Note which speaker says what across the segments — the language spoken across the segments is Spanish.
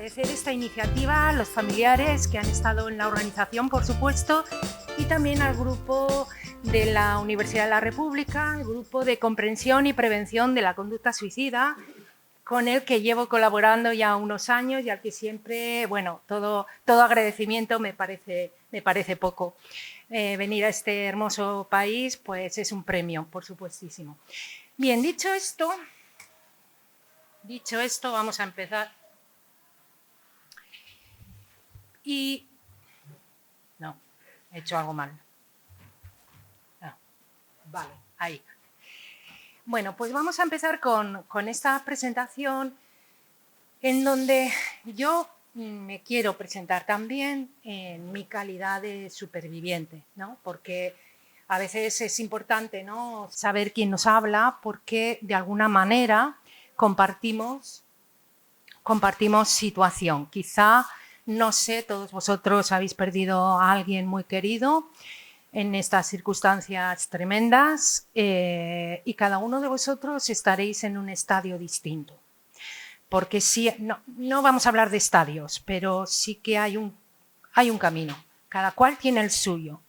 Speaker 1: agradecer esta iniciativa a los familiares que han estado en la organización, por supuesto, y también al grupo de la Universidad de la República, el grupo de comprensión y prevención de la conducta suicida, con el que llevo colaborando ya unos años y al que siempre, bueno, todo agradecimiento me parece poco. Venir a este hermoso país, pues es un premio, por supuestísimo. Bien, dicho esto, vamos a empezar. Y no, he hecho algo mal. Ah, vale, ahí. Bueno, pues vamos a empezar con esta presentación en donde yo me quiero presentar también en mi calidad de superviviente, ¿no? Porque a veces es importante, ¿no?, saber quién nos habla, porque de alguna manera compartimos situación. Quizá, no sé, todos vosotros habéis perdido a alguien muy querido en estas circunstancias tremendas y cada uno de vosotros estaréis en un estadio distinto. Porque sí, no vamos a hablar de estadios, pero sí que hay un camino. Cada cual tiene el suyo,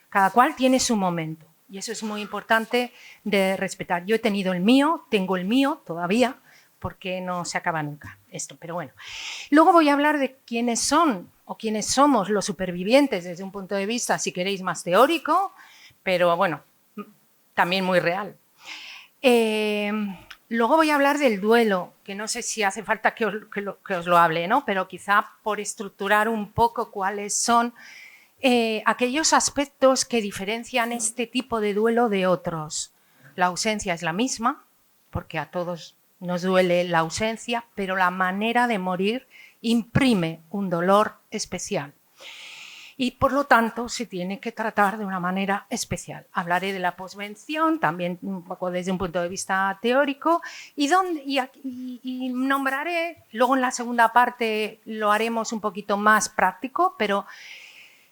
Speaker 1: cada cual tiene su momento. Y eso es muy importante de respetar. Yo he tenido el mío, tengo el mío todavía, porque no se acaba nunca esto, pero bueno. Luego voy a hablar de quiénes son o quiénes somos los supervivientes desde un punto de vista, si queréis, más teórico, pero bueno, también muy real. Luego voy a hablar del duelo, que no sé si hace falta que os lo hable, ¿no? Pero quizá por estructurar un poco cuáles son aquellos aspectos que diferencian este tipo de duelo de otros. La ausencia es la misma, porque a todos nos duele la ausencia, pero la manera de morir imprime un dolor especial. Y por lo tanto se tiene que tratar de una manera especial. Hablaré de la posvención, también un poco desde un punto de vista teórico, y nombraré, luego en la segunda parte lo haremos un poquito más práctico, pero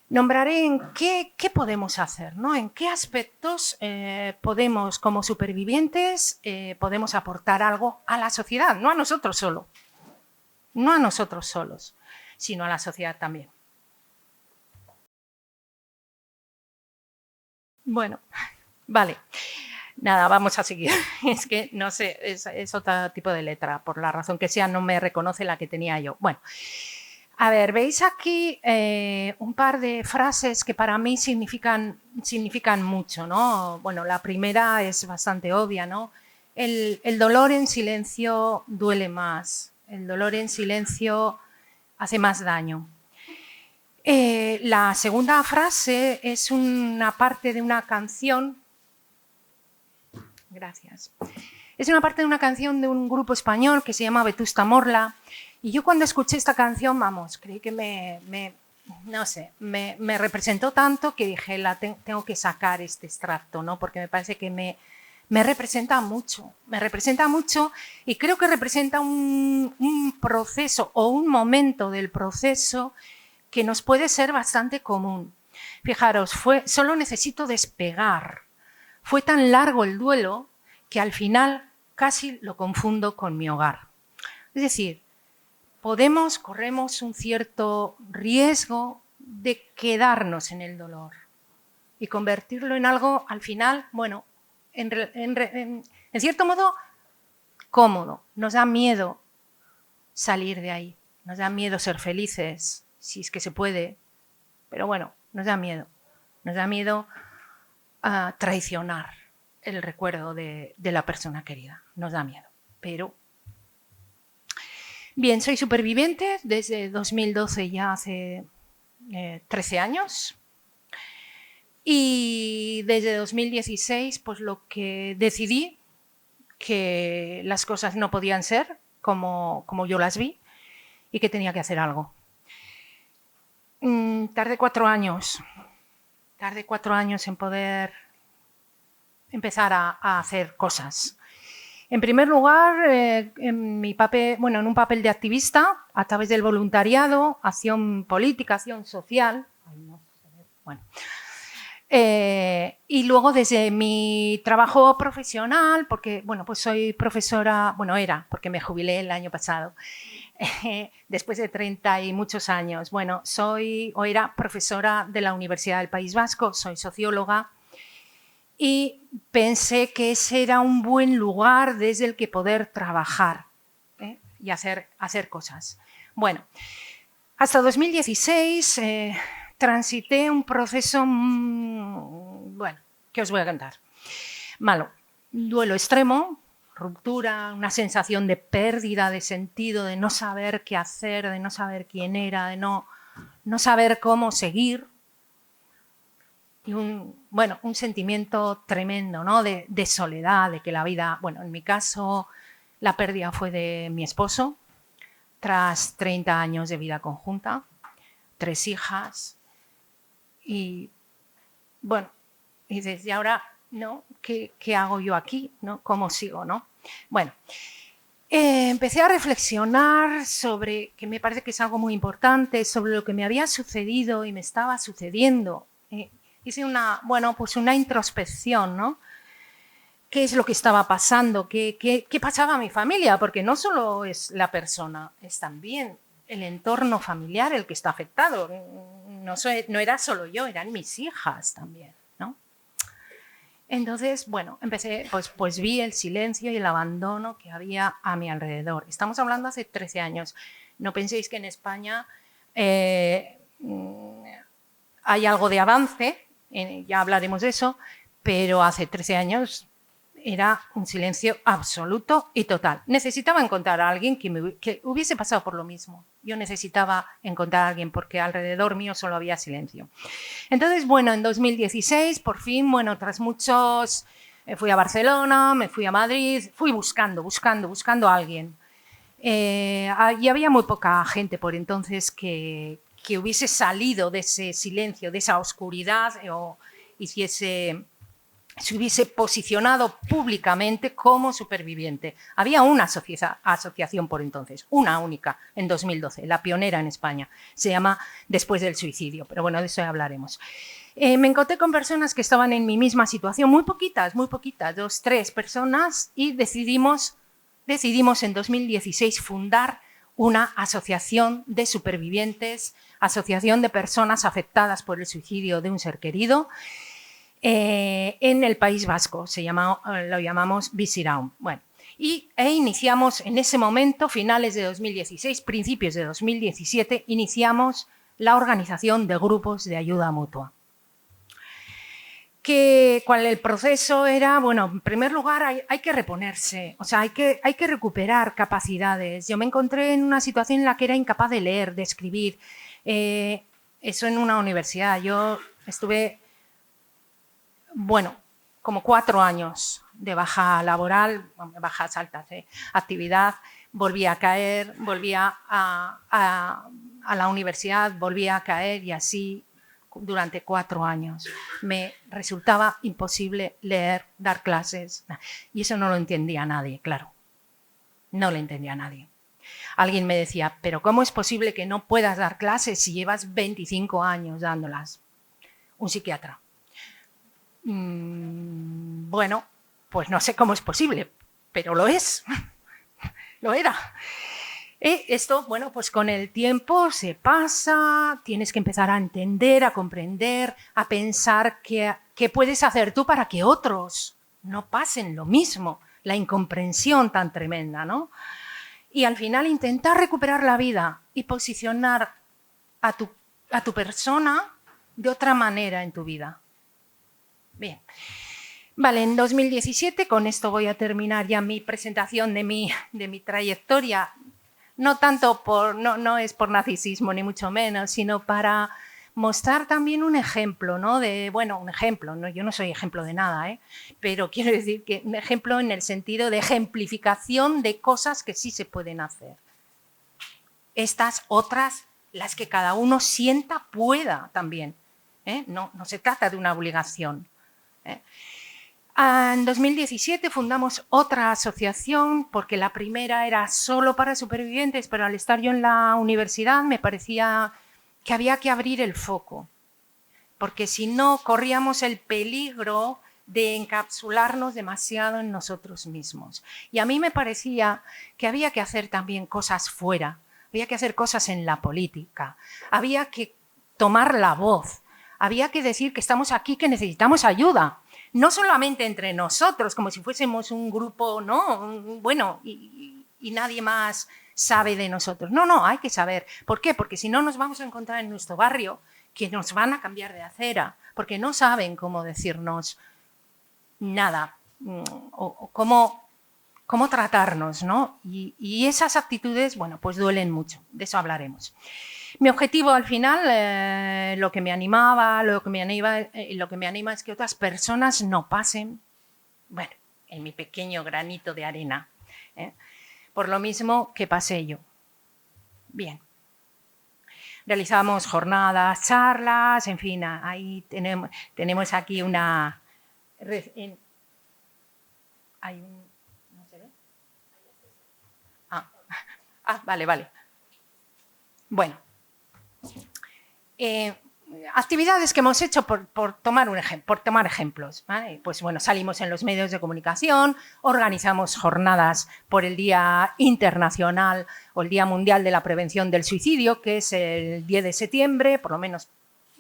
Speaker 1: nombraré en qué podemos hacer, ¿no? En qué aspectos podemos, como supervivientes, podemos aportar algo a la sociedad, no a nosotros solo, no a nosotros solos, sino a la sociedad también. Bueno, vale. Nada, vamos a seguir. Es que, no sé, es otro tipo de letra. Por la razón que sea, no me reconoce la que tenía yo. Bueno, a ver, veis aquí un par de frases que para mí significan mucho, ¿no? Bueno, la primera es bastante obvia, ¿no? El dolor en silencio duele más. El dolor en silencio hace más daño. La segunda frase es una parte de una canción. Gracias. Es una parte de una canción de un grupo español que se llama Vetusta Morla. Y yo cuando escuché esta canción, vamos, creí que me representó tanto que dije, tengo que sacar este extracto, ¿no? Porque me parece que me representa mucho. Me representa mucho y creo que representa un proceso o un momento del proceso que nos puede ser bastante común. Fijaros, solo necesito despegar. Fue tan largo el duelo que al final casi lo confundo con mi hogar. Es decir, corremos un cierto riesgo de quedarnos en el dolor y convertirlo en algo, al final, bueno, en cierto modo, cómodo. Nos da miedo salir de ahí, nos da miedo ser felices, si es que se puede, pero bueno, nos da miedo a traicionar el recuerdo de la persona querida, nos da miedo, pero... Bien, soy superviviente desde 2012, ya hace 13 años, y desde 2016 pues lo que decidí que las cosas no podían ser como yo las vi y que tenía que hacer algo. Tardé 4 años en poder empezar a hacer cosas. En primer lugar, en un papel de activista, a través del voluntariado, acción política, acción social. Bueno. Y luego desde mi trabajo profesional, porque bueno, pues soy profesora, bueno, era, porque me jubilé el año pasado, después de 30 y muchos años. Bueno, era profesora de la Universidad del País Vasco, soy socióloga y pensé que ese era un buen lugar desde el que poder trabajar y hacer cosas. Bueno, hasta 2016 transité un proceso, bueno, que os voy a contar. Malo, duelo extremo, ruptura, una sensación de pérdida de sentido, de no saber qué hacer, de no saber quién era, de no saber cómo seguir. Y un sentimiento tremendo, ¿no? de soledad, de que la vida, bueno, en mi caso la pérdida fue de mi esposo, tras 30 años de vida conjunta, 3 hijas y, bueno, y desde ahora, ¿no? ¿Qué hago yo aquí? ¿No? ¿Cómo sigo? ¿No? Bueno, empecé a reflexionar sobre, que me parece que es algo muy importante, sobre lo que me había sucedido y me estaba sucediendo. Hice una introspección, ¿no? ¿Qué es lo que estaba pasando? ¿Qué pasaba a mi familia? Porque no solo es la persona, es también el entorno familiar el que está afectado. No era solo yo, eran mis hijas también, ¿no? Entonces, bueno, empecé, pues vi el silencio y el abandono que había a mi alrededor. Estamos hablando hace 13 años. No penséis que en España hay algo de avance, ya hablaremos de eso, pero hace 13 años era un silencio absoluto y total. Necesitaba encontrar a alguien que hubiese pasado por lo mismo. Yo necesitaba encontrar a alguien porque alrededor mío solo había silencio. Entonces, bueno, en 2016, por fin, bueno, tras muchos, fui a Barcelona, me fui a Madrid, fui buscando a alguien. Y había muy poca gente por entonces que hubiese salido de ese silencio, de esa oscuridad o se hubiese posicionado públicamente como superviviente. Había una asociación por entonces, una única, en 2012, la pionera en España. Se llama Después del Suicidio, pero bueno, de eso ya hablaremos. Me encontré con personas que estaban en mi misma situación, muy poquitas, 2, 3 personas, y decidimos en 2016 fundar una asociación de supervivientes, asociación de personas afectadas por el suicidio de un ser querido, en el País Vasco, lo llamamos Biziraun. Bueno, e iniciamos en ese momento, finales de 2016, principios de 2017, iniciamos la organización de grupos de ayuda mutua. ¿Cuál el proceso era? Bueno, en primer lugar hay que reponerse, o sea, hay que recuperar capacidades. Yo me encontré en una situación en la que era incapaz de leer, de escribir. Eso en una universidad. Yo estuve, bueno, como 4 años de baja laboral, bajas altas, actividad, volví a caer, volvía a la universidad, volví a caer y así durante 4 años. Me resultaba imposible leer, dar clases y eso no lo entendía nadie, claro. No lo entendía nadie. Alguien me decía, pero ¿cómo es posible que no puedas dar clases si llevas 25 años dándolas? Un psiquiatra. Bueno, pues no sé cómo es posible, pero lo es. Lo era. Esto, bueno, pues con el tiempo se pasa, tienes que empezar a entender, a comprender, a pensar qué puedes hacer tú para que otros no pasen lo mismo, la incomprensión tan tremenda, ¿no? Y al final intentar recuperar la vida y posicionar a tu persona de otra manera en tu vida. Bien. Vale, en 2017, con esto voy a terminar ya mi presentación de mi trayectoria. No tanto no es por narcisismo ni mucho menos, sino para mostrar también un ejemplo, ¿no? Un ejemplo, ¿no? Yo no soy ejemplo de nada, pero quiero decir que un ejemplo en el sentido de ejemplificación de cosas que sí se pueden hacer. Estas otras, las que cada uno sienta, pueda también. No se trata de una obligación. En 2017 fundamos otra asociación porque la primera era solo para supervivientes, pero al estar yo en la universidad me parecía que había que abrir el foco, porque si no corríamos el peligro de encapsularnos demasiado en nosotros mismos. Y a mí me parecía que había que hacer también cosas fuera, había que hacer cosas en la política, había que tomar la voz, había que decir que estamos aquí, que necesitamos ayuda. No solamente entre nosotros, como si fuésemos un grupo, ¿no? Bueno, y nadie más sabe de nosotros. No, no, hay que saber. ¿Por qué? Porque si no nos vamos a encontrar en nuestro barrio que nos van a cambiar de acera, porque no saben cómo decirnos nada o cómo tratarnos, ¿no? Y esas actitudes, bueno, pues duelen mucho, de eso hablaremos. Mi objetivo al final, lo que me anima es que otras personas no pasen, bueno, en mi pequeño granito de arena, por lo mismo que pasé yo. Bien. Realizamos jornadas, charlas, en fin, ahí tenemos aquí una... Hay un... ¿No se ve? Vale. Bueno. Actividades que hemos hecho por tomar ejemplos, ¿vale? Pues bueno, salimos en los medios de comunicación, organizamos jornadas por el Día Internacional o el Día Mundial de la Prevención del Suicidio, que es el 10 de septiembre, por lo menos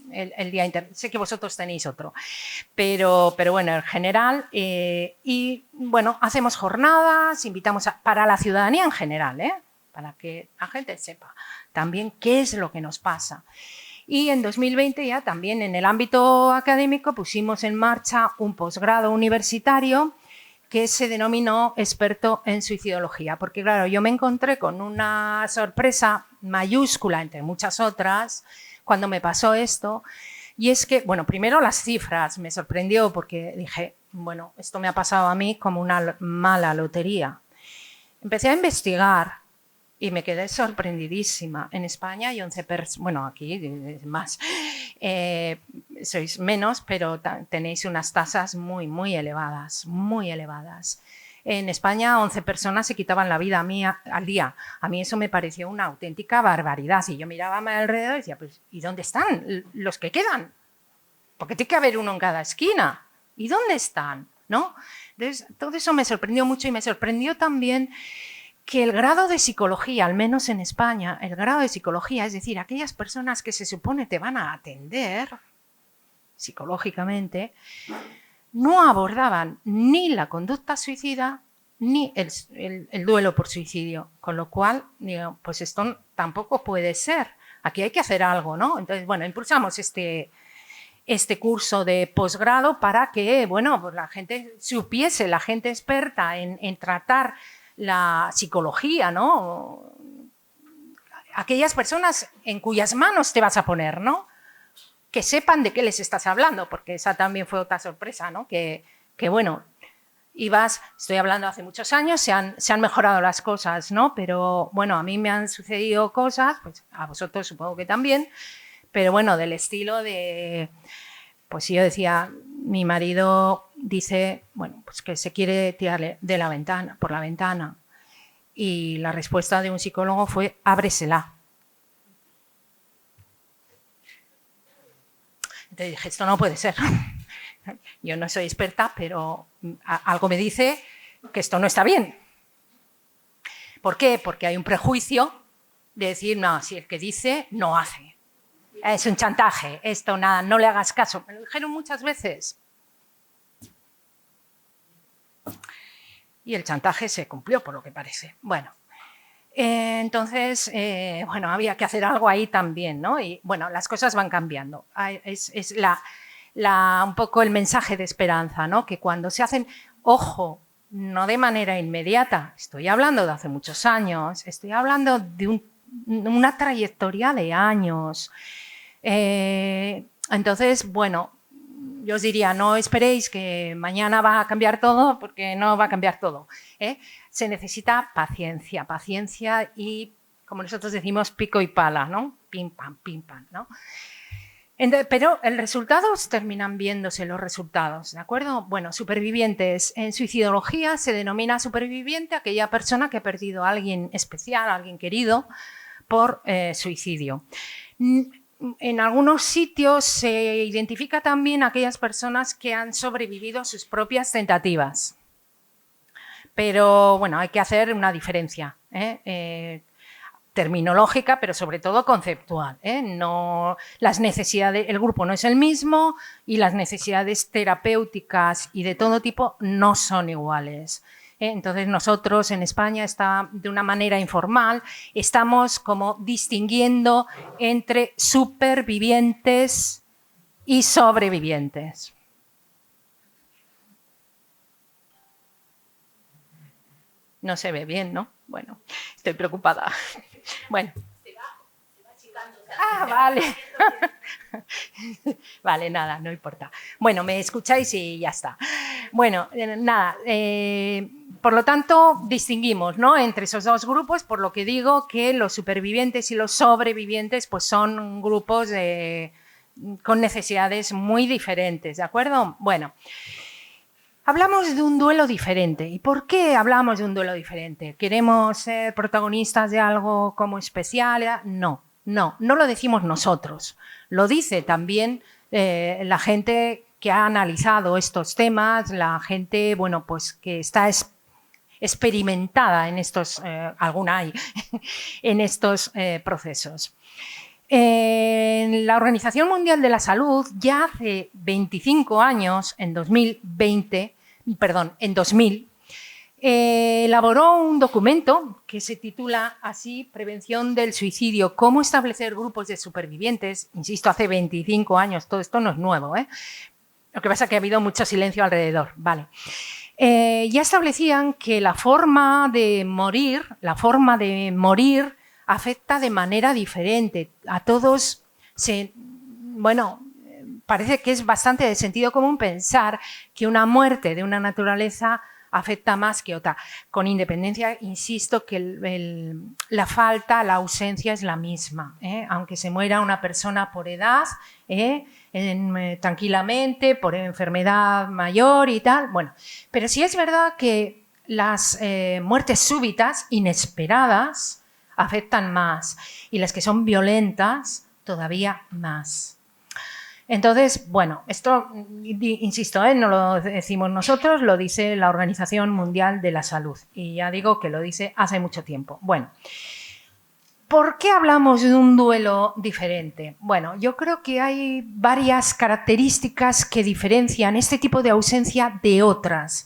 Speaker 1: el Día Internacional. Sé que vosotros tenéis otro, pero bueno, en general, y bueno, hacemos jornadas, invitamos para la ciudadanía en general, para que la gente sepa también qué es lo que nos pasa. Y en 2020 ya también en el ámbito académico pusimos en marcha un posgrado universitario que se denominó experto en suicidología, porque claro, yo me encontré con una sorpresa mayúscula entre muchas otras cuando me pasó esto, y es que, bueno, primero las cifras me sorprendió porque dije, bueno, esto me ha pasado a mí como una mala lotería. Empecé a investigar y me quedé sorprendidísima. En España hay 11 personas, bueno, aquí más, sois menos, pero tenéis unas tasas muy elevadas, muy elevadas. En España 11 personas se quitaban la vida al día. A mí eso me pareció una auténtica barbaridad. Y yo miraba a mi alrededor y decía, pues, ¿y dónde están los que quedan? Porque tiene que haber uno en cada esquina. ¿Y dónde están? ¿No? Entonces, todo eso me sorprendió mucho y me sorprendió también que el grado de psicología, al menos en España, el grado de psicología, es decir, aquellas personas que se supone te van a atender psicológicamente, no abordaban ni la conducta suicida ni el duelo por suicidio. Con lo cual, digo, pues esto tampoco puede ser. Aquí hay que hacer algo, ¿no? Entonces, bueno, impulsamos este curso de posgrado para que, bueno, pues la gente supiese, la gente experta en tratar la psicología, ¿no? Aquellas personas en cuyas manos te vas a poner, ¿no? Que sepan de qué les estás hablando, porque esa también fue otra sorpresa, ¿no? Que bueno, estoy hablando hace muchos años, se han mejorado las cosas, ¿no? Pero bueno, a mí me han sucedido cosas, pues a vosotros supongo que también, pero bueno, del estilo de, pues yo decía, mi marido dice, bueno, pues que se quiere tirar por la ventana. Y la respuesta de un psicólogo fue, ábresela. Entonces dije, esto no puede ser. Yo no soy experta, pero algo me dice que esto no está bien. ¿Por qué? Porque hay un prejuicio de decir, no, si el que dice, no hace. Es un chantaje, esto nada, no le hagas caso. Me lo dijeron muchas veces. Y el chantaje se cumplió, por lo que parece. Bueno, entonces, bueno, había que hacer algo ahí también, ¿no? Y bueno, las cosas van cambiando. Es un poco el mensaje de esperanza, ¿no? Que cuando se hacen, ojo, no de manera inmediata, estoy hablando de hace muchos años, estoy hablando de una trayectoria de años. Entonces, bueno, yo os diría, no esperéis que mañana va a cambiar todo, porque no va a cambiar todo. Se necesita paciencia y, como nosotros decimos, pico y pala, ¿no? Pim, pam, ¿no? Pero el resultado terminan viéndose los resultados, ¿de acuerdo? Bueno, supervivientes. En suicidología se denomina superviviente aquella persona que ha perdido a alguien especial, a alguien querido, por suicidio. En algunos sitios se identifica también a aquellas personas que han sobrevivido a sus propias tentativas. Pero bueno, hay que hacer una diferencia. terminológica, pero sobre todo conceptual, ¿eh? No, las necesidades, el grupo no es el mismo y las necesidades terapéuticas y de todo tipo no son iguales. Entonces nosotros en España, de una manera informal, estamos como distinguiendo entre supervivientes y sobrevivientes. No se ve bien, ¿no? Bueno, estoy preocupada. Bueno. Ah, vale. Vale, nada, no importa. Bueno, me escucháis y ya está. Bueno, nada. Por lo tanto, distinguimos, ¿no?, entre esos dos grupos, por lo que digo que los supervivientes y los sobrevivientes pues son grupos con necesidades muy diferentes, ¿de acuerdo? Bueno. Hablamos de un duelo diferente. ¿Y por qué hablamos de un duelo diferente? ¿Queremos ser protagonistas de algo como especial? No lo decimos nosotros. Lo dice también la gente que ha analizado estos temas, la gente, bueno, pues que está experimentada en estos, alguna hay, en estos procesos. La Organización Mundial de la Salud ya hace 25 años, en 2000, elaboró un documento que se titula así: Prevención del suicidio, cómo establecer grupos de supervivientes. Insisto, hace 25 años, todo esto no es nuevo, ¿eh? Lo que pasa es que ha habido mucho silencio alrededor. Vale. Ya establecían que la forma de morir afecta de manera diferente. A todos parece que es bastante de sentido común pensar que una muerte de una naturaleza afecta más que otra. Con independencia, insisto, que la ausencia es la misma, ¿eh? Aunque se muera una persona por edad, tranquilamente, por enfermedad mayor y tal. Bueno, pero sí es verdad que las muertes súbitas, inesperadas, afectan más, y las que son violentas todavía más. Entonces, bueno, esto, insisto, no lo decimos nosotros, lo dice la Organización Mundial de la Salud, y ya digo que lo dice hace mucho tiempo. Bueno, ¿por qué hablamos de un duelo diferente? Bueno, yo creo que hay varias características que diferencian este tipo de ausencia de otras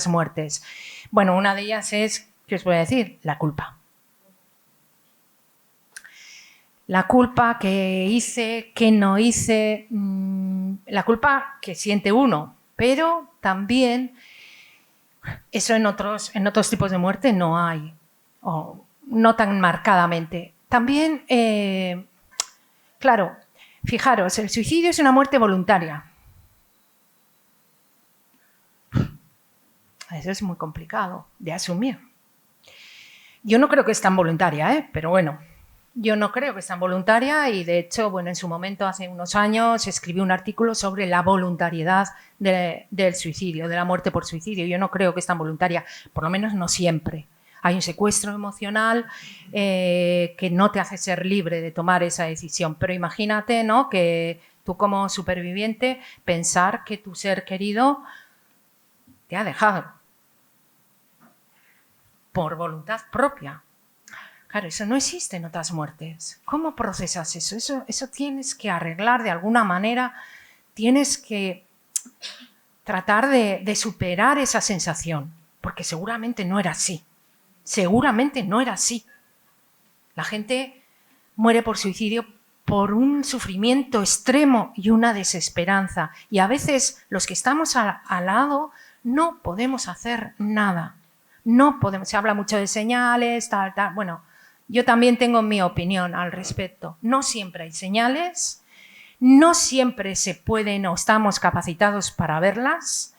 Speaker 1: muertes. Bueno, una de ellas es, ¿qué os voy a decir? La culpa. La culpa que hice, que no hice, la culpa que siente uno, pero también eso en otros tipos de muerte no hay, o no tan marcadamente. También, claro, fijaros, el suicidio es una muerte voluntaria. Eso es muy complicado de asumir. Yo no creo que es tan voluntaria, pero bueno. Yo no creo que sea voluntaria y, de hecho, bueno, en su momento, hace unos años, escribí un artículo sobre la voluntariedad del suicidio, de la muerte por suicidio. Yo no creo que es tan voluntaria, por lo menos no siempre. Hay un secuestro emocional que no te hace ser libre de tomar esa decisión. Pero imagínate, ¿no?, que tú como superviviente pensar que tu ser querido te ha dejado por voluntad propia. Claro, eso no existe en otras muertes. ¿Cómo procesas eso? Eso tienes que arreglar de alguna manera, tienes que tratar de superar esa sensación, porque seguramente no era así. Seguramente no era así. La gente muere por suicidio por un sufrimiento extremo y una desesperanza. Y a veces los que estamos al lado no podemos hacer nada. No podemos. Se habla mucho de señales, tal. Bueno, yo también tengo mi opinión al respecto. No siempre hay señales, no siempre se pueden o estamos capacitados para verlas,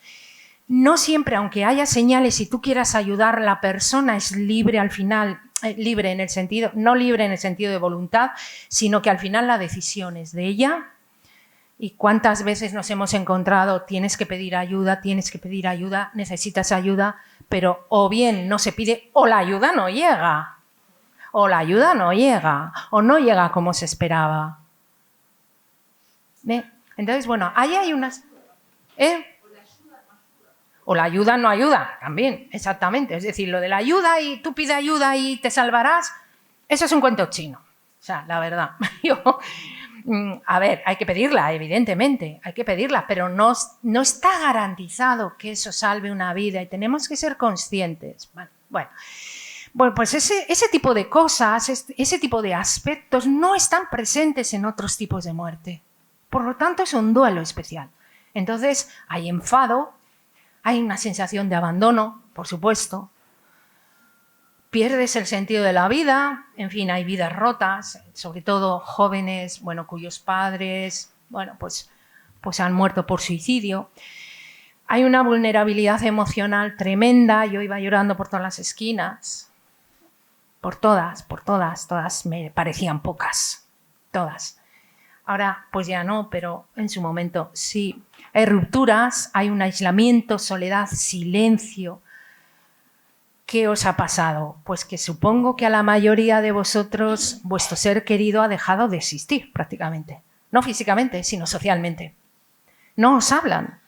Speaker 1: no siempre, aunque haya señales y tú quieras ayudar, la persona es libre al final, libre en el sentido, no libre en el sentido de voluntad, sino que al final la decisión es de ella. ¿Y cuántas veces nos hemos encontrado, tienes que pedir ayuda, necesitas ayuda, pero o bien no se pide o la ayuda no llega? O la ayuda no llega, o no llega como se esperaba. ¿Ve? Entonces, bueno, ahí hay unas... O la ayuda no ayuda, también, exactamente. Es decir, lo de la ayuda y tú pides ayuda y te salvarás, eso es un cuento chino. O sea, la verdad. A ver, hay que pedirla, evidentemente, hay que pedirla, pero no está garantizado que eso salve una vida y tenemos que ser conscientes. Bueno, pues ese tipo de cosas, ese tipo de aspectos no están presentes en otros tipos de muerte. Por lo tanto, es un duelo especial. Entonces, hay enfado, hay una sensación de abandono, por supuesto. Pierdes el sentido de la vida, en fin, hay vidas rotas, sobre todo jóvenes, bueno, cuyos padres, bueno, pues han muerto por suicidio. Hay una vulnerabilidad emocional tremenda, yo iba llorando por todas las esquinas, por todas me parecían pocas, todas. Ahora, pues ya no, pero en su momento sí. Hay rupturas, hay un aislamiento, soledad, silencio. ¿Qué os ha pasado? Pues que supongo que a la mayoría de vosotros vuestro ser querido ha dejado de existir prácticamente. No físicamente, sino socialmente. No os hablan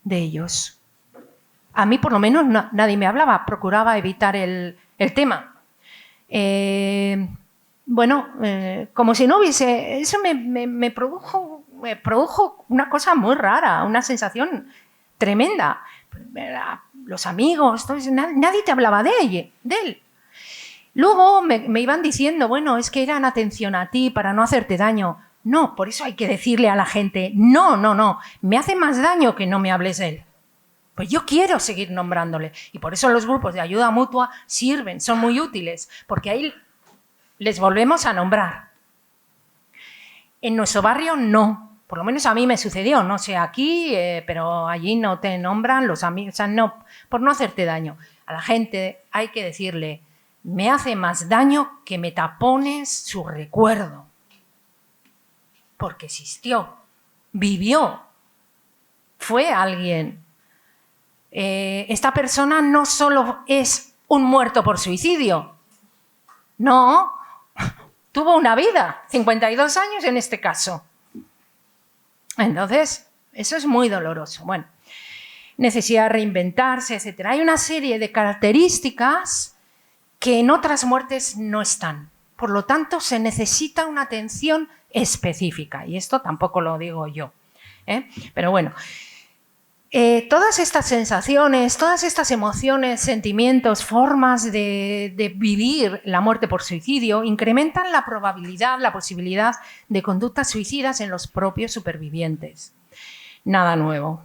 Speaker 1: de ellos. A mí por lo menos nadie me hablaba, procuraba evitar el tema. Como si no hubiese... Eso me produjo una cosa muy rara, una sensación tremenda. Los amigos, nadie te hablaba de él. Luego me iban diciendo, bueno, es que eran atención a ti para no hacerte daño. No, por eso hay que decirle a la gente, no, me hace más daño que no me hables de él. Pues yo quiero seguir nombrándole. Y por eso los grupos de ayuda mutua sirven, son muy útiles, porque ahí les volvemos a nombrar. En nuestro barrio no. Por lo menos a mí me sucedió, no sé aquí, pero allí no te nombran los amigos, o sea, no, por no hacerte daño. A la gente hay que decirle, me hace más daño que me tapones su recuerdo. Porque existió, vivió, fue alguien. Esta persona no solo es un muerto por suicidio, no, tuvo una vida, 52 años en este caso. Entonces, eso es muy doloroso. Bueno, necesidad de reinventarse, etc. Hay una serie de características que en otras muertes no están. Por lo tanto, se necesita una atención específica. Y esto tampoco lo digo yo. Pero bueno, todas estas sensaciones, todas estas emociones, sentimientos, formas de vivir la muerte por suicidio incrementan la probabilidad, la posibilidad de conductas suicidas en los propios supervivientes. Nada nuevo.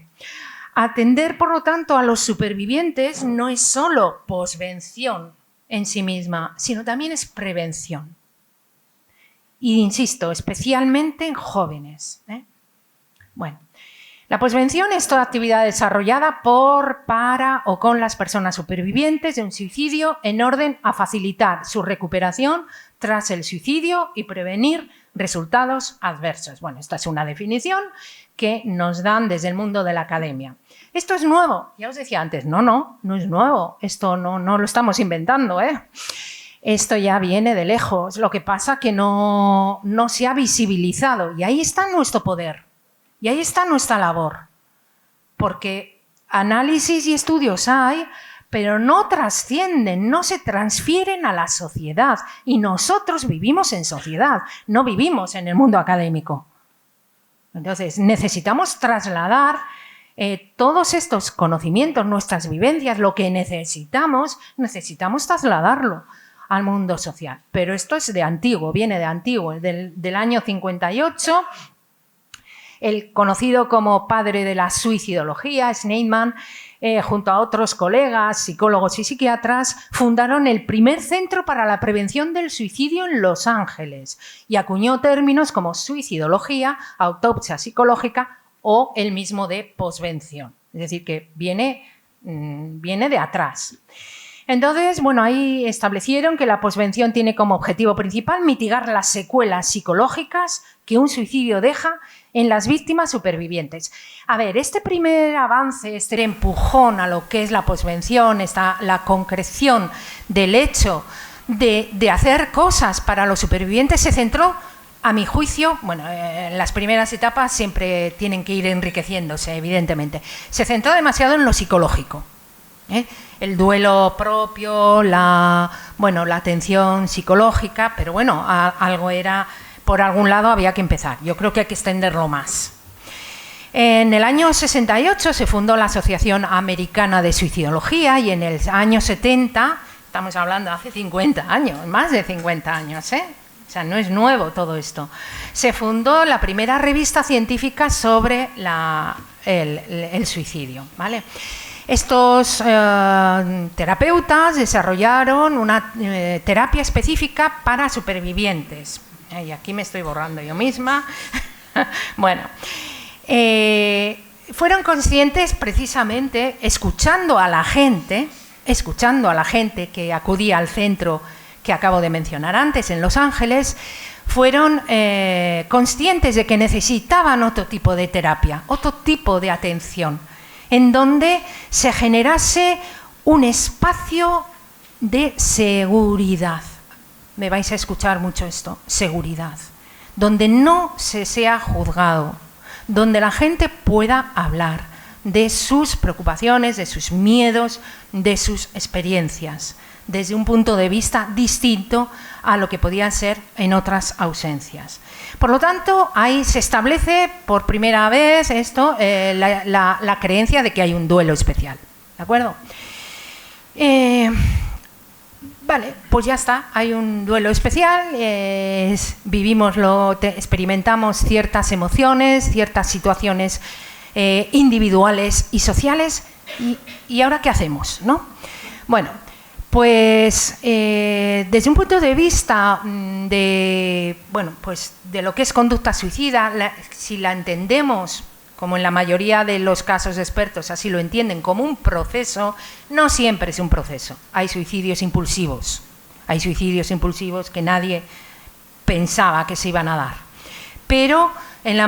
Speaker 1: Atender, por lo tanto, a los supervivientes no es solo posvención en sí misma, sino también es prevención. Y insisto, especialmente en jóvenes. Bueno. La posvención es toda actividad desarrollada por, para o con las personas supervivientes de un suicidio en orden a facilitar su recuperación tras el suicidio y prevenir resultados adversos. Bueno, esta es una definición que nos dan desde el mundo de la academia. ¿Esto es nuevo? Ya os decía antes, no es nuevo. Esto no lo estamos inventando, Esto ya viene de lejos. Lo que pasa es que no se ha visibilizado y ahí está nuestro poder. Y ahí está nuestra labor, porque análisis y estudios hay, pero no trascienden, no se transfieren a la sociedad. Y nosotros vivimos en sociedad, no vivimos en el mundo académico. Entonces, necesitamos trasladar todos estos conocimientos, nuestras vivencias, lo que necesitamos trasladarlo al mundo social. Pero esto es de antiguo, viene de antiguo, del año 58. El conocido como padre de la suicidología, Schneidman, junto a otros colegas, psicólogos y psiquiatras, fundaron el primer centro para la prevención del suicidio en Los Ángeles y acuñó términos como suicidología, autopsia psicológica o el mismo de posvención. Es decir, que viene de atrás. Entonces, bueno, ahí establecieron que la posvención tiene como objetivo principal mitigar las secuelas psicológicas que un suicidio deja en las víctimas supervivientes. A ver, este primer avance, este empujón a lo que es la posvención, la concreción del hecho de hacer cosas para los supervivientes se centró, a mi juicio, bueno, en las primeras etapas siempre tienen que ir enriqueciéndose, evidentemente, se centró demasiado en lo psicológico. El duelo propio, la atención psicológica, pero bueno, algo era, por algún lado había que empezar. Yo creo que hay que extenderlo más. En el año 68 se fundó la Asociación Americana de Suicidología y en el año 70, estamos hablando hace 50 años, más de 50 años, o sea, no es nuevo todo esto, se fundó la primera revista científica sobre el suicidio, ¿vale? Estos terapeutas desarrollaron una terapia específica para supervivientes. Y aquí me estoy borrando yo misma. Bueno, fueron conscientes precisamente, escuchando a la gente que acudía al centro que acabo de mencionar antes, en Los Ángeles, fueron conscientes de que necesitaban otro tipo de terapia, otro tipo de atención, en donde se generase un espacio de seguridad. Me vais a escuchar mucho esto, seguridad, donde no se sea juzgado, donde la gente pueda hablar de sus preocupaciones, de sus miedos, de sus experiencias, desde un punto de vista distinto a lo que podía ser en otras ausencias. Por lo tanto, ahí se establece por primera vez la creencia de que hay un duelo especial. ¿De acuerdo? Vale, pues ya está, hay un duelo especial, experimentamos ciertas emociones, ciertas situaciones individuales y sociales, y ¿ahora qué hacemos, no? Bueno, pues desde un punto de vista de lo que es conducta suicida, si la entendemos, como en la mayoría de los casos de expertos así lo entienden, como un proceso, no siempre es un proceso. Hay suicidios impulsivos que nadie pensaba que se iban a dar. Pero en la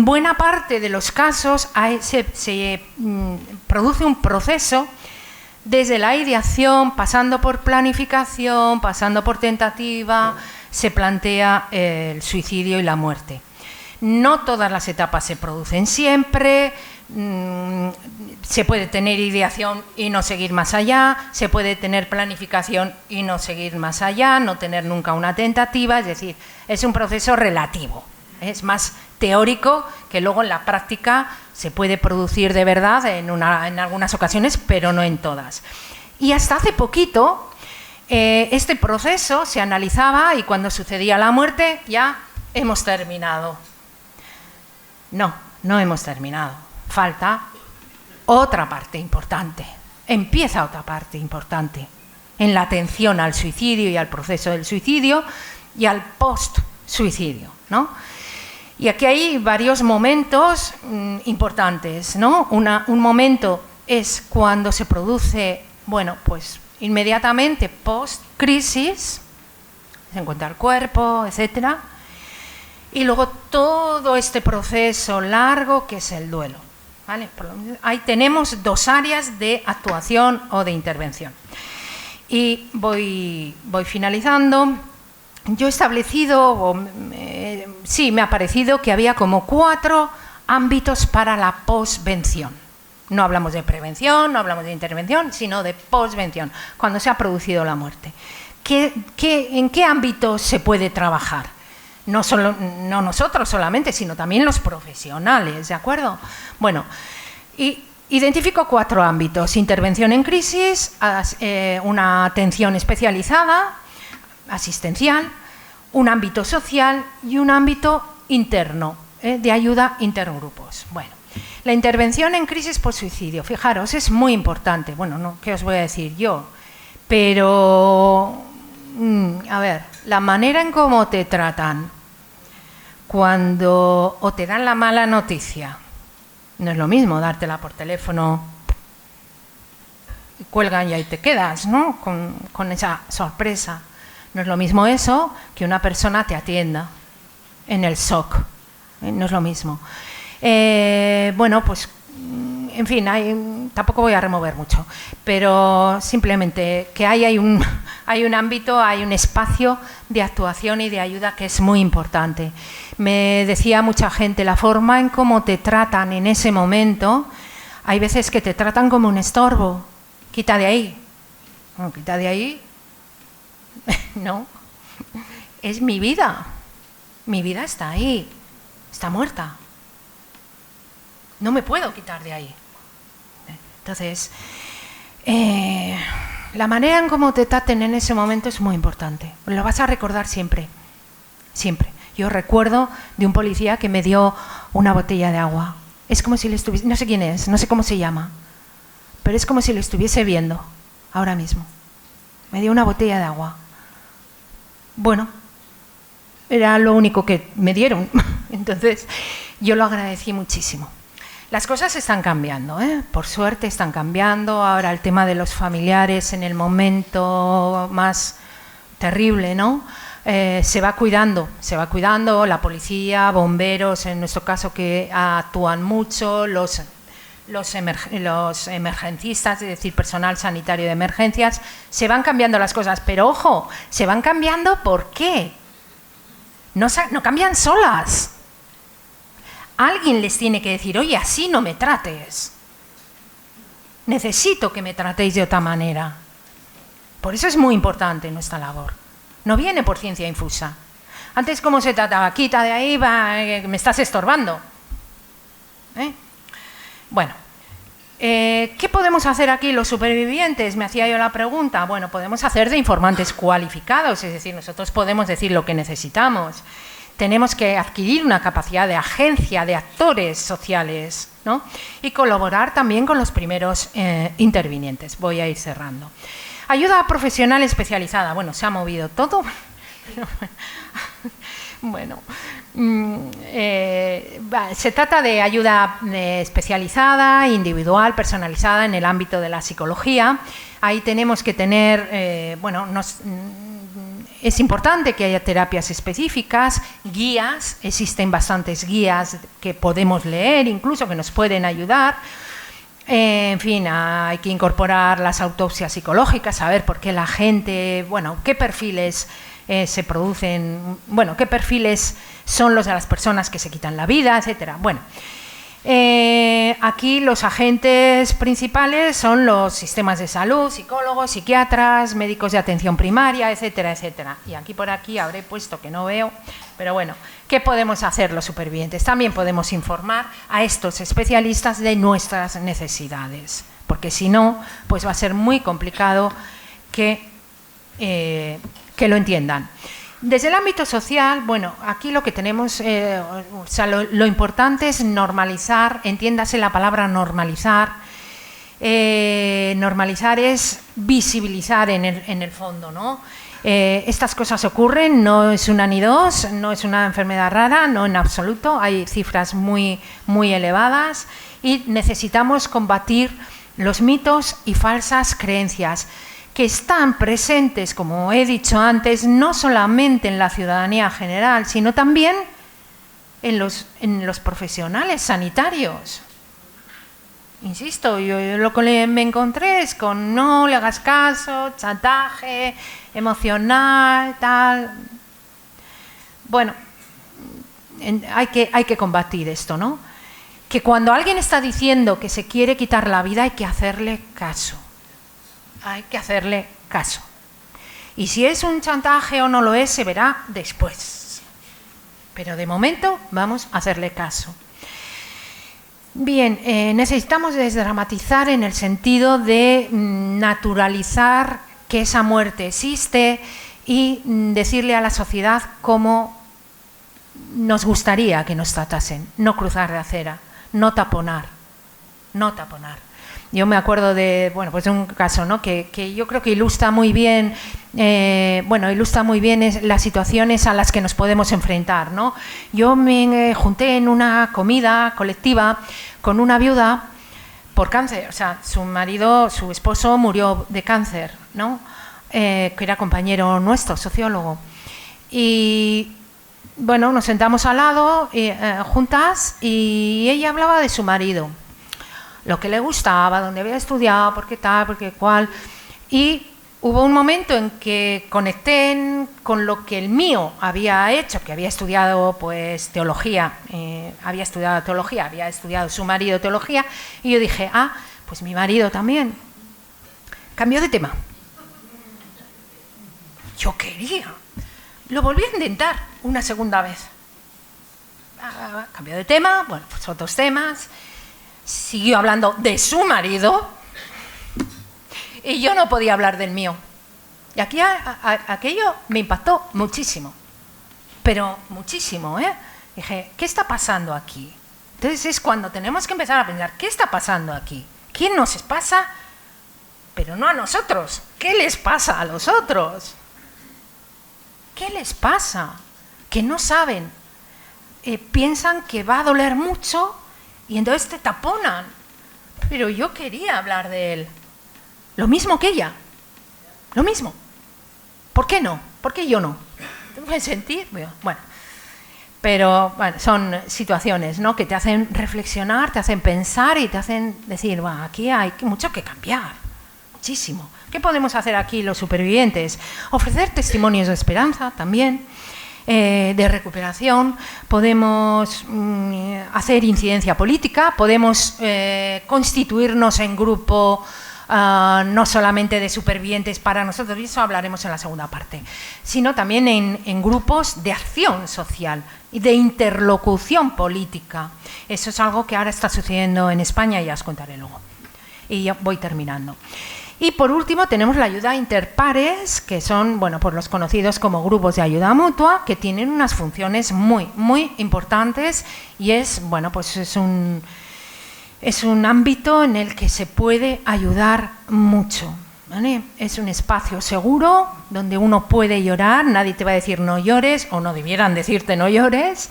Speaker 1: buena parte de los casos se produce un proceso desde la ideación, pasando por planificación, pasando por tentativa, se plantea el suicidio y la muerte. No todas las etapas se producen siempre, se puede tener ideación y no seguir más allá, se puede tener planificación y no seguir más allá, no tener nunca una tentativa, es decir, es un proceso relativo, es más teórico que luego en la práctica se puede producir de verdad en algunas ocasiones, pero no en todas. Y hasta hace poquito este proceso se analizaba y cuando sucedía la muerte ya hemos terminado. No hemos terminado. Falta otra parte importante. Empieza otra parte importante en la atención al suicidio y al proceso del suicidio y al post-suicidio, ¿no? Y aquí hay varios momentos importantes, ¿no? Un momento es cuando se produce, pues inmediatamente post-crisis, se encuentra el cuerpo, etcétera. Y luego todo este proceso largo que es el duelo, ¿vale? Ahí tenemos dos áreas de actuación o de intervención. Y voy finalizando. Yo he establecido, me ha parecido que había como 4 ámbitos para la posvención. No hablamos de prevención, no hablamos de intervención, sino de posvención, cuando se ha producido la muerte. ¿En qué ámbito se puede trabajar? No nosotros solamente, sino también los profesionales, ¿de acuerdo? Bueno, identifico 4 ámbitos: intervención en crisis, una atención especializada, asistencial, un ámbito social y un ámbito interno, de ayuda intergrupos. Bueno, la intervención en crisis por suicidio, fijaros, es muy importante. Bueno, ¿qué os voy a decir yo? Pero, a ver, la manera en cómo te tratan cuando o te dan la mala noticia, no es lo mismo dártela por teléfono, cuelgan y ahí te quedas, ¿no? Con esa sorpresa. No es lo mismo eso que una persona te atienda en el shock. No es lo mismo. Pues, en fin, tampoco voy a remover mucho, pero simplemente que hay un ámbito, hay un espacio de actuación y de ayuda que es muy importante. Me decía mucha gente, la forma en cómo te tratan en ese momento, hay veces que te tratan como un estorbo, quita de ahí. Bueno, quita de ahí. No, es mi vida. Mi vida está ahí, está muerta. No me puedo quitar de ahí. Entonces, la manera en cómo te traten en ese momento es muy importante. Lo vas a recordar siempre, siempre. Yo recuerdo de un policía que me dio una botella de agua. Es como si le estuviese, no sé quién es, no sé cómo se llama, pero es como si le estuviese viendo ahora mismo. Me dio una botella de agua. Bueno, era lo único que me dieron. Entonces, yo lo agradecí muchísimo. Las cosas están cambiando, ¿eh? Por suerte están cambiando. Ahora el tema de los familiares en el momento más terrible, ¿no? Se va cuidando, la policía, bomberos, en nuestro caso que actúan mucho, los emergencistas, es decir, personal sanitario de emergencias, se van cambiando las cosas, pero ojo, se van cambiando ¿por qué? No cambian solas. Alguien les tiene que decir, oye, así no me trates. Necesito que me tratéis de otra manera. Por eso es muy importante nuestra labor. No viene por ciencia infusa. Antes, ¿cómo se trataba? Quita de ahí, me estás estorbando. Bueno, ¿qué podemos hacer aquí los supervivientes? Me hacía yo la pregunta. Bueno, podemos hacer de informantes cualificados, es decir, nosotros podemos decir lo que necesitamos. Tenemos que adquirir una capacidad de agencia, de actores sociales, ¿no? Y colaborar también con los primeros intervinientes. Voy a ir cerrando. Ayuda profesional especializada. Bueno, se ha movido todo. Bueno, se trata de ayuda especializada, individual, personalizada en el ámbito de la psicología. Ahí tenemos que tener, es importante que haya terapias específicas, guías, existen bastantes guías que podemos leer, incluso que nos pueden ayudar. En fin, hay que incorporar las autopsias psicológicas, saber por qué la gente, qué perfiles se producen, qué perfiles son los de las personas que se quitan la vida, etcétera. Bueno, aquí los agentes principales son los sistemas de salud, psicólogos, psiquiatras, médicos de atención primaria, etcétera, etcétera. Y aquí por aquí habré puesto que no veo, pero bueno, ¿qué podemos hacer los supervivientes? También podemos informar a estos especialistas de nuestras necesidades, porque si no, pues va a ser muy complicado que lo entiendan. Desde el ámbito social, aquí lo que tenemos, lo importante es normalizar, entiéndase la palabra normalizar. Normalizar es visibilizar en el fondo, ¿no? Estas cosas ocurren, no es una ni dos, no es una enfermedad rara, no en absoluto, hay cifras muy, muy elevadas y necesitamos combatir los mitos y falsas creencias que están presentes, como he dicho antes, no solamente en la ciudadanía general, sino también en los profesionales sanitarios. Insisto, yo lo que me encontré es con no le hagas caso, chantaje emocional, tal. Bueno, hay que combatir esto, ¿no? Que cuando alguien está diciendo que se quiere quitar la vida hay que hacerle caso. Hay que hacerle caso. Y si es un chantaje o no lo es, se verá después. Pero de momento vamos a hacerle caso. Bien, necesitamos desdramatizar en el sentido de naturalizar que esa muerte existe y decirle a la sociedad cómo nos gustaría que nos tratasen. No cruzar de acera, no taponar, no taponar. Yo me acuerdo de un caso, ¿no? que yo creo que ilustra muy bien, las situaciones a las que nos podemos enfrentar, ¿no? Yo me junté en una comida colectiva con una viuda por cáncer, o sea, su esposo murió de cáncer, ¿no? Que era compañero nuestro, sociólogo. Y nos sentamos al lado juntas y ella hablaba de su marido. Lo que le gustaba, dónde había estudiado, por qué tal, por qué cual. Y hubo un momento en que conecté con lo que el mío había hecho, que había estudiado teología, había estudiado su marido teología, y yo dije, pues mi marido también. Cambió de tema. Yo quería. Lo volví a intentar una segunda vez. Cambió de tema, bueno, pues otros temas. Siguió hablando de su marido y yo no podía hablar del mío. Y aquí aquello me impactó muchísimo, pero muchísimo, ¿eh? Dije, ¿qué está pasando aquí? Entonces es cuando tenemos que empezar a pensar, ¿qué está pasando aquí? ¿Qué nos pasa? Pero no a nosotros. ¿Qué les pasa a los otros? ¿Qué les pasa? Que no saben. Piensan que va a doler mucho y entonces te taponan. Pero yo quería hablar de él. Lo mismo que ella. Lo mismo. ¿Por qué no? ¿Por qué yo no? ¿Tengo que sentir? Bueno. Pero bueno, son situaciones, ¿no?, que te hacen reflexionar, te hacen pensar y te hacen decir, aquí hay mucho que cambiar. Muchísimo. ¿Qué podemos hacer aquí los supervivientes? Ofrecer testimonios de esperanza también. De recuperación, podemos hacer incidencia política, podemos constituirnos en grupo no solamente de supervivientes para nosotros, y eso hablaremos en la segunda parte, sino también en grupos de acción social y de interlocución política. Eso es algo que ahora está sucediendo en España y ya os contaré luego. Y ya voy terminando. Y por último tenemos la ayuda interpares, que son, bueno, pues los conocidos como grupos de ayuda mutua, que tienen unas funciones muy, muy importantes y es, bueno, pues es un ámbito en el que se puede ayudar mucho, ¿vale? Es un espacio seguro donde uno puede llorar, nadie te va a decir no llores o no debieran decirte no llores.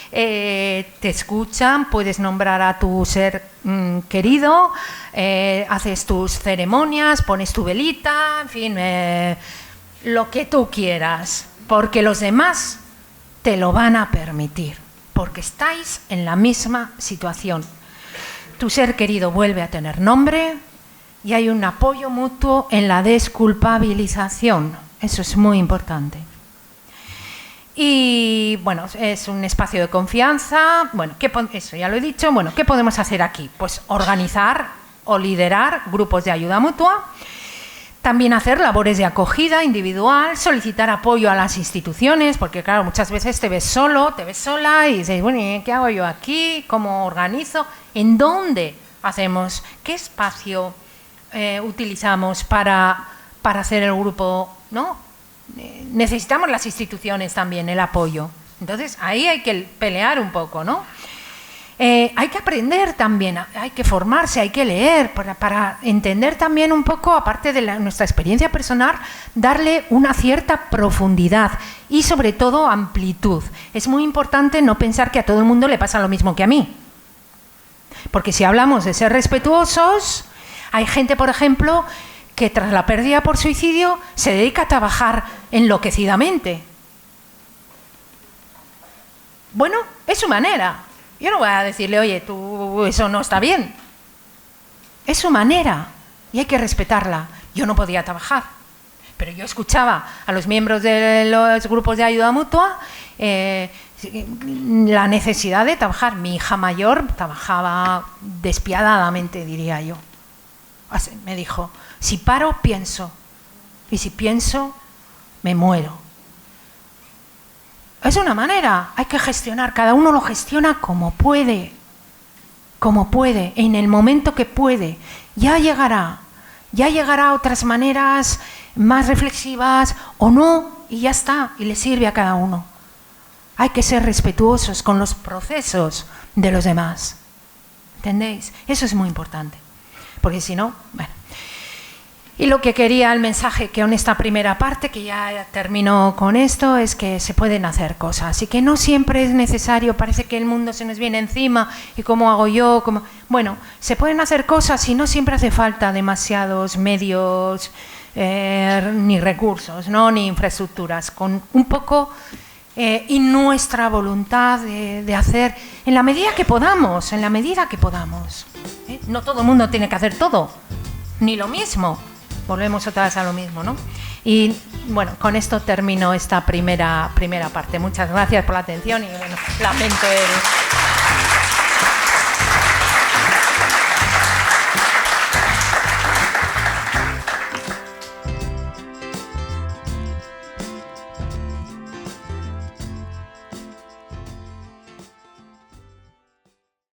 Speaker 1: Te escuchan, puedes nombrar a tu ser querido, haces tus ceremonias, pones tu velita, en fin, lo que tú quieras, porque los demás te lo van a permitir, porque estáis en la misma situación. Tu ser querido vuelve a tener nombre y hay un apoyo mutuo en la desculpabilización. Eso es muy importante. Y bueno, es un espacio de confianza. Bueno, eso ya lo he dicho. Bueno, ¿qué podemos hacer aquí? Pues organizar o liderar grupos de ayuda mutua. También hacer labores de acogida individual, solicitar apoyo a las instituciones, porque claro, muchas veces te ves solo, te ves sola y dices, bueno, ¿qué hago yo aquí? ¿Cómo organizo? ¿En dónde hacemos? ¿Qué espacio utilizamos para hacer el grupo, ¿no? Necesitamos las instituciones también, el apoyo. Entonces, ahí hay que pelear un poco, ¿no? Hay que aprender también, hay que formarse, hay que leer para entender también un poco, aparte de nuestra experiencia personal, darle una cierta profundidad y sobre todo amplitud. Es muy importante no pensar que a todo el mundo le pasa lo mismo que a mí. Porque si hablamos de ser respetuosos, hay gente, por ejemplo, que tras la pérdida por suicidio se dedica a trabajar enloquecidamente. Bueno, es su manera. Yo no voy a decirle, oye, tú, eso no está bien. Es su manera y hay que respetarla. Yo no podía trabajar, pero yo escuchaba a los miembros de los grupos de ayuda mutua la necesidad de trabajar. Mi hija mayor trabajaba despiadadamente, diría yo. Me dijo, si paro, pienso. Y si pienso, me muero. Es una manera, hay que gestionar, cada uno lo gestiona como puede, en el momento que puede. Ya llegará otras maneras más reflexivas o no, y ya está, y le sirve a cada uno. Hay que ser respetuosos con los procesos de los demás. ¿Entendéis? Eso es muy importante, porque si no, bueno. Y lo que quería, el mensaje que en esta primera parte, que ya termino con esto, es que se pueden hacer cosas y que no siempre es necesario, parece que el mundo se nos viene encima y cómo hago yo, bueno, se pueden hacer cosas y no siempre hace falta demasiados medios ni recursos, ¿no? Ni infraestructuras, con un poco y nuestra voluntad de hacer en la medida que podamos, No todo el mundo tiene que hacer todo, ni lo mismo. Volvemos otra vez a lo mismo, ¿no? Y bueno, con esto termino esta primera parte. Muchas gracias por la atención y bueno, lamento el